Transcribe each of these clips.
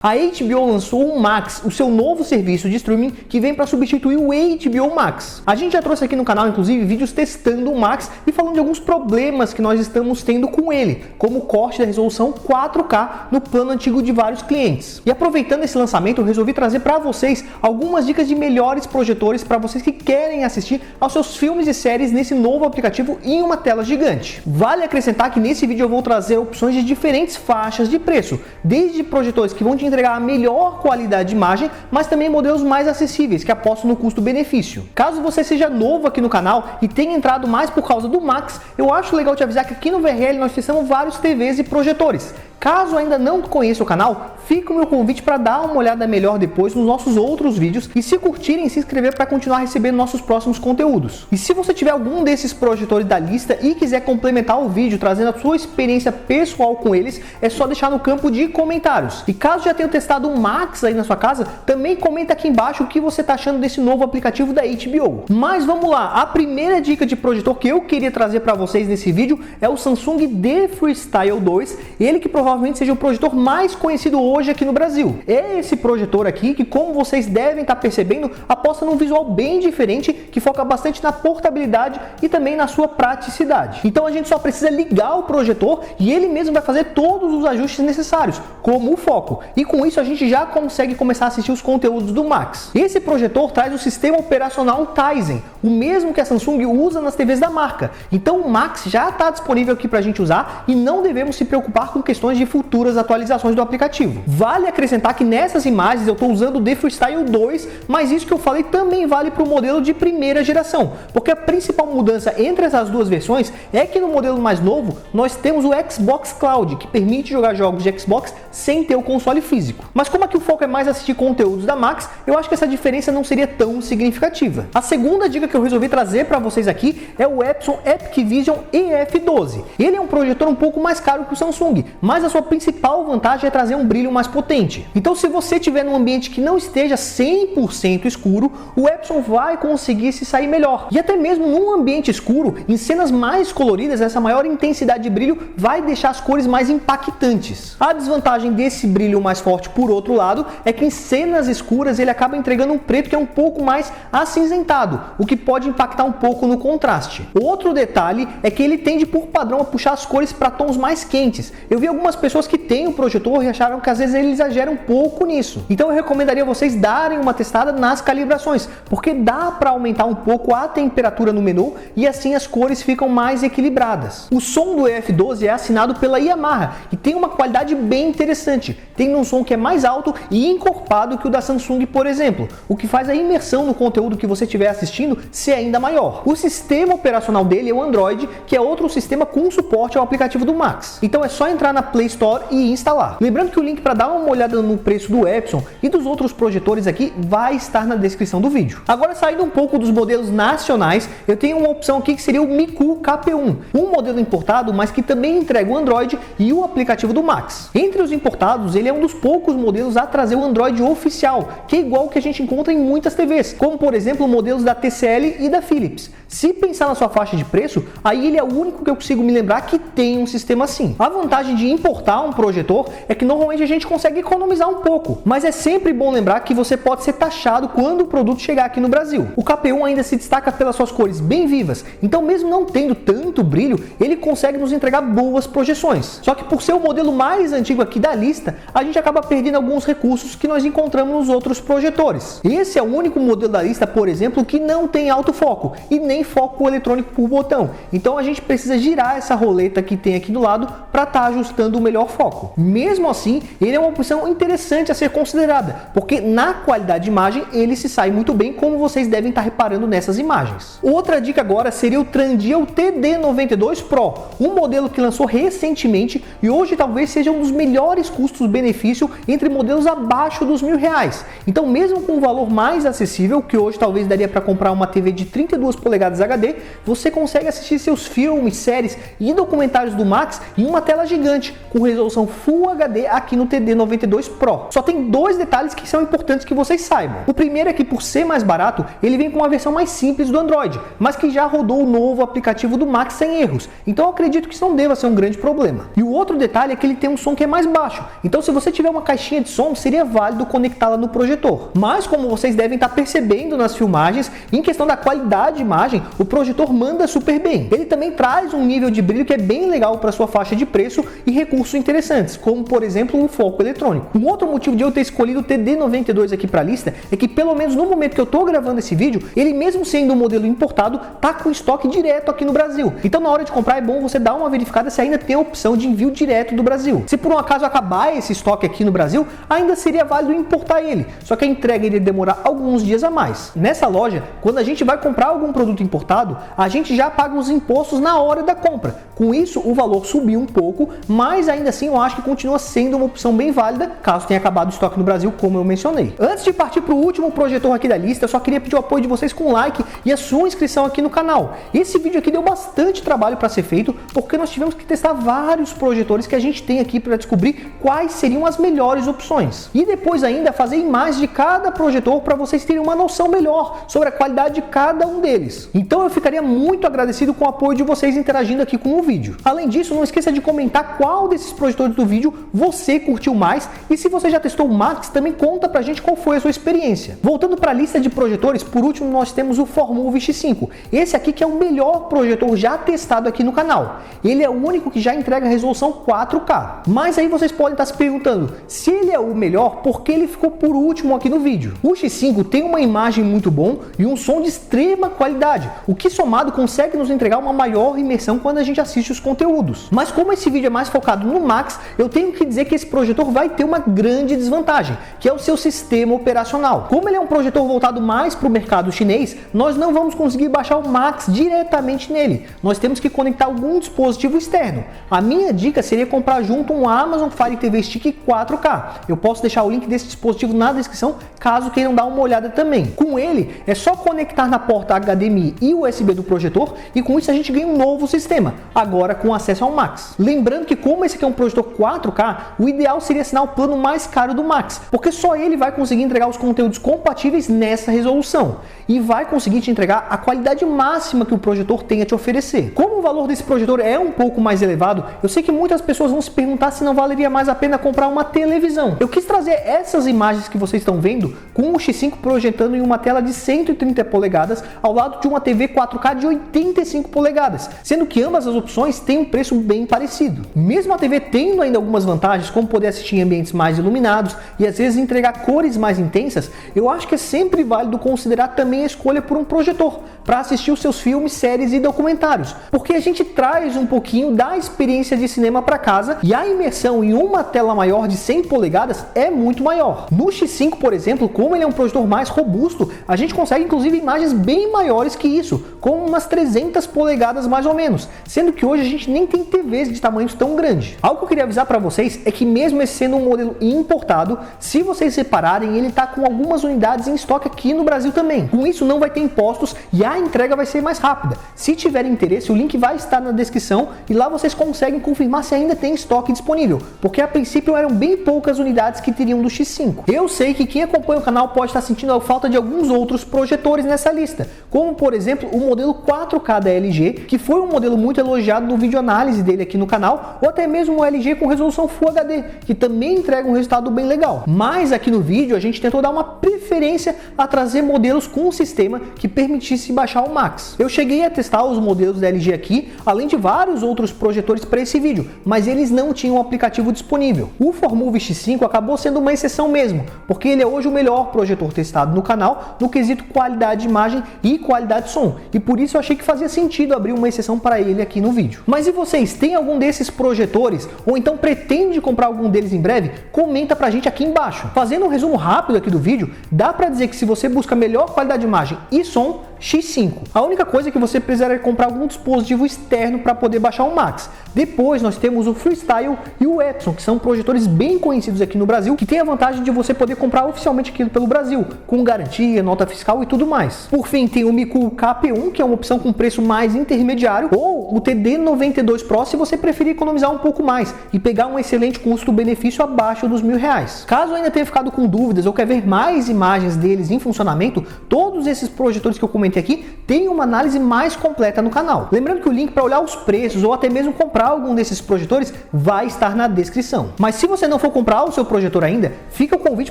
A HBO lançou o Max, o seu novo serviço de streaming que vem para substituir o HBO Max. A gente já trouxe aqui no canal, inclusive, vídeos testando o Max e falando de alguns problemas que nós estamos tendo com ele, como o corte da resolução 4K no plano antigo de vários clientes. E aproveitando esse lançamento, eu resolvi trazer para vocês algumas dicas de melhores projetores para vocês que querem assistir aos seus filmes e séries nesse novo aplicativo em uma tela gigante. Vale acrescentar que nesse vídeo eu vou trazer opções de diferentes faixas de preço, desde projetores que vão te entregar a melhor qualidade de imagem, mas também modelos mais acessíveis, que apostam no custo-benefício. Caso você seja novo aqui no canal e tenha entrado mais por causa do Max, eu acho legal te avisar que aqui no VRL nós testamos vários TVs e projetores. Caso ainda não conheça o canal, fica o meu convite para dar uma olhada melhor depois nos nossos outros vídeos e, se curtirem, se inscrever para continuar recebendo nossos próximos conteúdos. E se você tiver algum desses projetores da lista e quiser complementar o vídeo trazendo a sua experiência pessoal com eles, é só deixar no campo de comentários. E caso já tenha testado o Max aí na sua casa, também comenta aqui embaixo o que você está achando desse novo aplicativo da HBO. Mas vamos lá, a primeira dica de projetor que eu queria trazer para vocês nesse vídeo é o Samsung The Freestyle 2, ele que provavelmente seja o projetor mais conhecido hoje aqui no Brasil. É esse projetor aqui que, como vocês devem estar percebendo, aposta num visual bem diferente, que foca bastante na portabilidade e também na sua praticidade. Então a gente só precisa ligar o projetor e ele mesmo vai fazer todos os ajustes necessários, como o foco. E com isso a gente já consegue começar a assistir os conteúdos do Max. Esse projetor traz o sistema operacional Tizen, o mesmo que a Samsung usa nas TVs da marca. Então o Max já está disponível aqui para a gente usar e não devemos se preocupar com questões de futuras atualizações do aplicativo. Vale acrescentar que nessas imagens eu estou usando o The Freestyle 2, mas isso que eu falei também vale para o modelo de primeira geração, porque a principal mudança entre essas duas versões é que no modelo mais novo nós temos o Xbox Cloud, que permite jogar jogos de Xbox sem ter o console físico. Mas como aqui o foco é mais assistir conteúdos da Max, eu acho que essa diferença não seria tão significativa. A segunda dica que eu resolvi trazer para vocês aqui é o Epson Epic Vision EF12. Ele é um projetor um pouco mais caro que o Samsung, mas a sua principal vantagem é trazer um brilho mais potente. Então, se você estiver num ambiente que não esteja 100% escuro, o Epson vai conseguir se sair melhor. E até mesmo num ambiente escuro, em cenas mais coloridas, essa maior intensidade de brilho vai deixar as cores mais impactantes. A desvantagem desse brilho mais forte, por outro lado, é que em cenas escuras ele acaba entregando um preto que é um pouco mais acinzentado, o que pode impactar um pouco no contraste. Outro detalhe é que ele tende por padrão a puxar as cores para tons mais quentes. Eu vi algumas pessoas que têm o projetor e acharam que às vezes ele exagera um pouco nisso. Então eu recomendaria vocês darem uma testada nas calibrações, porque dá para aumentar um pouco a temperatura no menu e assim as cores ficam mais equilibradas. O som do EF12 é assinado pela Yamaha e tem uma qualidade bem interessante. Tem um som que é mais alto e encorpado que o da Samsung, por exemplo, o que faz a imersão no conteúdo que você estiver assistindo ser ainda maior. O sistema operacional dele é o Android, que é outro sistema com suporte ao aplicativo do Max. Então é só entrar na Play Store e instalar. Lembrando que o link para dar uma olhada no preço do Epson e dos outros projetores aqui vai estar na descrição do vídeo. Agora, saindo um pouco dos modelos nacionais, eu tenho uma opção aqui que seria o Miku KP1, um modelo importado, mas que também entrega o Android e o aplicativo do Max. Entre os importados, ele é um dos poucos modelos a trazer o Android oficial, que é igual que a gente encontra em muitas TVs, como por exemplo modelos da TCL e da Philips. Se pensar na sua faixa de preço, aí ele é o único que eu consigo me lembrar que tem um sistema assim. A vantagem de importar um projetor é que normalmente a gente consegue economizar um pouco, mas é sempre bom lembrar que você pode ser taxado quando o produto chegar aqui no Brasil. O KP1 ainda se destaca pelas suas cores bem vivas, então mesmo não tendo tanto brilho, ele consegue nos entregar boas projeções. Só que por ser o modelo mais antigo aqui da lista, a gente acaba perdendo alguns recursos que nós encontramos nos outros projetores. Esse é o único modelo da lista, por exemplo, que não tem autofoco e nem foco eletrônico por botão. Então a gente precisa girar essa roleta que tem aqui do lado para estar ajustando o melhor foco. Mesmo assim, ele é uma opção interessante a ser considerada, porque na qualidade de imagem ele se sai muito bem, como vocês devem estar reparando nessas imagens. Outra dica agora seria o Trandial TD92 Pro, um modelo que lançou recentemente e hoje talvez seja um dos melhores custos-benefício entre modelos abaixo dos R$1.000. Então, mesmo com um valor mais acessível, que hoje talvez daria para comprar uma TV TV de 32 polegadas HD, você consegue assistir seus filmes, séries e documentários do Max em uma tela gigante com resolução Full HD aqui no TD92 Pro. Só tem dois detalhes que são importantes que vocês saibam. O primeiro é que, por ser mais barato, ele vem com uma versão mais simples do Android, mas que já rodou o novo aplicativo do Max sem erros, então eu acredito que isso não deva ser um grande problema. E o outro detalhe é que ele tem um som que é mais baixo, então se você tiver uma caixinha de som, seria válido conectá-la no projetor. Mas como vocês devem estar percebendo nas filmagens, em questão da qualidade de imagem, o projetor manda super bem. Ele também traz um nível de brilho que é bem legal para sua faixa de preço e recursos interessantes, como por exemplo o foco eletrônico. Um outro motivo de eu ter escolhido o TD92 aqui para a lista é que, pelo menos no momento que eu estou gravando esse vídeo, ele mesmo sendo um modelo importado, tá com estoque direto aqui no Brasil. Então na hora de comprar é bom você dar uma verificada se ainda tem a opção de envio direto do Brasil. Se por um acaso acabar esse estoque aqui no Brasil, ainda seria válido importar ele, só que a entrega iria demorar alguns dias a mais. Nessa loja, quando a gente vai comprar algum produto importado, a gente já paga os impostos na hora da compra. Com isso, o valor subiu um pouco, mas ainda assim eu acho que continua sendo uma opção bem válida, caso tenha acabado o estoque no Brasil, como eu mencionei. Antes de partir para o último projetor aqui da lista, eu só queria pedir o apoio de vocês com um like e a sua inscrição aqui no canal. Esse vídeo aqui deu bastante trabalho para ser feito, porque nós tivemos que testar vários projetores que a gente tem aqui para descobrir quais seriam as melhores opções. E depois ainda fazer imagens de cada projetor para vocês terem uma noção melhor sobre a qualidade de cada um deles. Então eu ficaria muito agradecido com o apoio de vocês interagindo aqui com o vídeo. Além disso, não esqueça de comentar qual desses projetores do vídeo você curtiu mais, e se você já testou o Max, também conta pra gente qual foi a sua experiência. Voltando para a lista de projetores, por último nós temos o Formove X5. Esse aqui que é o melhor projetor já testado aqui no canal. Ele é o único que já entrega resolução 4K. Mas aí vocês podem estar se perguntando, se ele é o melhor, por que ele ficou por último aqui no vídeo? O X5 tem uma imagem muito bom e um som de extrema qualidade, o que somado consegue nos entregar uma maior imersão quando a gente assiste os conteúdos. Mas como esse vídeo é mais focado no Max, eu tenho que dizer que esse projetor vai ter uma grande desvantagem, que é o seu sistema operacional. Como ele é um projetor voltado mais para o mercado chinês, nós não vamos conseguir baixar o Max diretamente nele. Nós temos que conectar algum dispositivo externo. A minha dica seria comprar junto um Amazon Fire TV Stick 4K. Eu posso deixar o link desse dispositivo na descrição, caso queiram dar uma olhada também. Com ele, é só conectar na porta HDMI e USB do projetor, e com isso a gente ganha um novo sistema, agora com acesso ao Max. Lembrando que como esse aqui é um projetor 4K, o ideal seria assinar o plano mais caro do Max, porque só ele vai conseguir entregar os conteúdos compatíveis nessa resolução, e vai conseguir te entregar a qualidade máxima que o projetor tem a te oferecer. Como o valor desse projetor é um pouco mais elevado, eu sei que muitas pessoas vão se perguntar se não valeria mais a pena comprar uma televisão. Eu quis trazer essas imagens que vocês estão vendo com o X5 projetando em uma tela de 130 polegadas ao lado de uma TV 4K de 85 polegadas, sendo que ambas as opções têm um preço bem parecido. Mesmo a TV tendo ainda algumas vantagens, como poder assistir em ambientes mais iluminados e às vezes entregar cores mais intensas, eu acho que é sempre válido considerar também a escolha por um projetor para assistir os seus filmes, séries e documentários, porque a gente traz um pouquinho da experiência de cinema para casa e a imersão em uma tela maior de 100 polegadas é muito maior. No X5, por exemplo, como ele é um projetor mais robusto, a gente consegue inclusive imagens bem maiores que isso, com umas 300 polegadas mais ou menos, sendo que hoje a gente nem tem TVs de tamanhos tão grande. Algo que eu queria avisar para vocês é que mesmo esse sendo um modelo importado, se vocês separarem, ele está com algumas unidades em estoque aqui no Brasil também. Com isso não vai ter impostos e a entrega vai ser mais rápida. Se tiverem interesse, o link vai estar na descrição e lá vocês conseguem confirmar se ainda tem estoque disponível, porque a princípio eram bem poucas unidades que teriam do X5. Eu sei que quem acompanha o canal pode estar sentindo a falta de alguns outros projetores nessa lista, como por exemplo o modelo 4K da LG, que foi um modelo muito elogiado no vídeo análise dele aqui no canal, ou até mesmo o LG com resolução Full HD, que também entrega um resultado bem legal. Mas aqui no vídeo a gente tentou dar uma preferência a trazer modelos com um sistema que permitisse baixar o Max. Eu cheguei a testar os modelos da LG aqui, além de vários outros projetores para esse vídeo, mas eles não tinham um aplicativo disponível. O Formove X5 acabou sendo uma exceção mesmo, porque ele é hoje o melhor projetor testado no canal no quesito qualidade de imagem e qualidade de som, e e por isso eu achei que fazia sentido abrir uma exceção para ele aqui no vídeo. Mas e vocês, têm algum desses projetores ou então pretende comprar algum deles em breve? Comenta pra gente aqui embaixo. Fazendo um resumo rápido aqui do vídeo, dá pra dizer que se você busca melhor qualidade de imagem e som, X5. A única coisa é que você precisaria comprar algum dispositivo externo para poder baixar o Max. Depois nós temos o Freestyle e o Epson, que são projetores bem conhecidos aqui no Brasil, que tem a vantagem de você poder comprar oficialmente aqui pelo Brasil, com garantia, nota fiscal e tudo mais. Por fim, tem o Miku KP1, que é uma opção com preço mais intermediário, ou o TD92 Pro, se você preferir economizar um pouco mais e pegar um excelente custo-benefício abaixo dos R$1.000. Caso ainda tenha ficado com dúvidas ou quer ver mais imagens deles em funcionamento, todos esses projetores que eu comentei aqui tem uma análise mais completa no canal. Lembrando que o link para olhar os preços ou até mesmo comprar algum desses projetores vai estar na descrição. Mas se você não for comprar o seu projetor ainda, fica o convite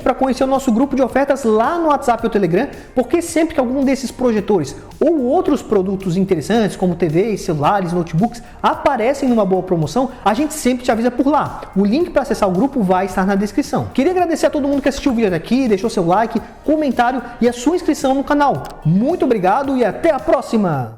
para conhecer o nosso grupo de ofertas lá no WhatsApp ou Telegram, porque sempre que algum desses projetores ou outros produtos interessantes, como TVs, celulares, notebooks, aparecem numa boa promoção, a gente sempre te avisa por lá. O link para acessar o grupo vai estar na descrição. Queria agradecer a todo mundo que assistiu o vídeo até aqui, deixou seu like, comentário e a sua inscrição no canal. Muito obrigado e até a próxima!